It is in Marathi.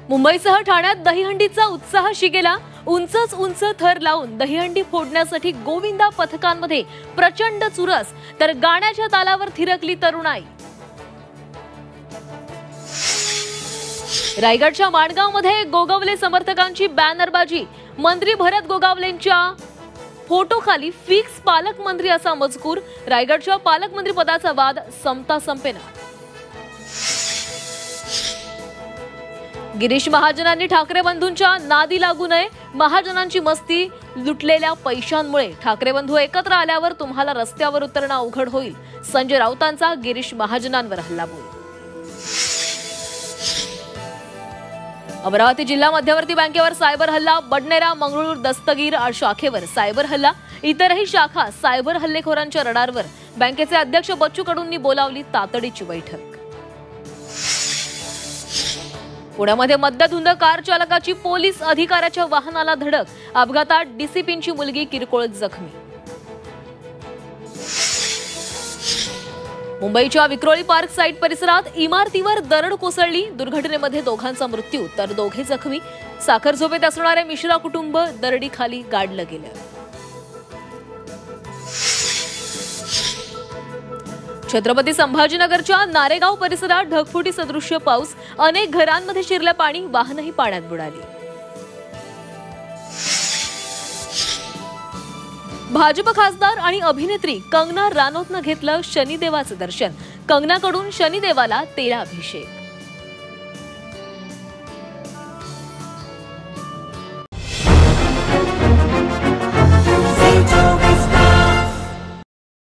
मुंबईसह ठाण्यात दहीहंडीचा उत्साह शिगेला। उंचच उंच थर लावून दहीहंडी फोडण्यासाठी गोविंदा पथकांमध्ये प्रचंड चुरस, तर गाण्याच्या तालावर थिरकली तरुणाई। रायगडच्या माणगावमध्ये गोगावले समर्थकांची बॅनरबाजी। मंत्री भरत गोगावलेंच्या फोटोखाली फिक्स पालकमंत्री असा मजकूर। रायगडच्या पालकमंत्री पदाचा वाद संपता संपेना। गिरीश महाजनांनी ठाकरे बंधूंच्या नादी लागू नये। महाजनांची मस्ती लुटलेल्या पैशांमुळे ठाकरे बंधू एकत्र आल्यावर तुम्हाला रस्त्यावर उतरणं अवघड होईल। संजय राऊतांचा गिरीश महाजनांवर हल्लाबोल। अमरावती जिल्हा मध्यवर्ती बँकेवर सायबर हल्ला। बडनेरा, मंगळूर, दस्तगीर शाखेवर सायबर हल्ला। इतरही शाखा सायबर हल्लेखोरांच्या रडारवर। बँकेचे अध्यक्ष बच्चू कडूंनी बोलावली तातडीची बैठक। पुण्यामध्ये मद्यधुंद कार चालकाची पोलीस अधिकाऱ्याच्या वाहनाला धडक। अपघातात डीसीपींची मुलगी किरकोळ जखमी। मुंबईच्या विक्रोळी पार्क साइट परिसरात इमारतीवर दरड कोसळली। दुर्घटनेमध्ये दोघांचा मृत्यू तर दोघे जखमी। साखर झोपेत असणारे मिश्रा कुटुंब दरडीखाली गाडलं गेलं। छत्रपती संभाजीनगरच्या नारेगाव परिसरात ढगफुटी सदृश्य पाऊस। अनेक घरांमध्ये शिरलं पाणी, वाहनही पाण्यात बुडाली। भाजप खासदार आणि अभिनेत्री कंगना रानौतनं घेतलं शनिदेवाचं दर्शन। कंगनाकडून शनिदेवाला तेलाभिषेक।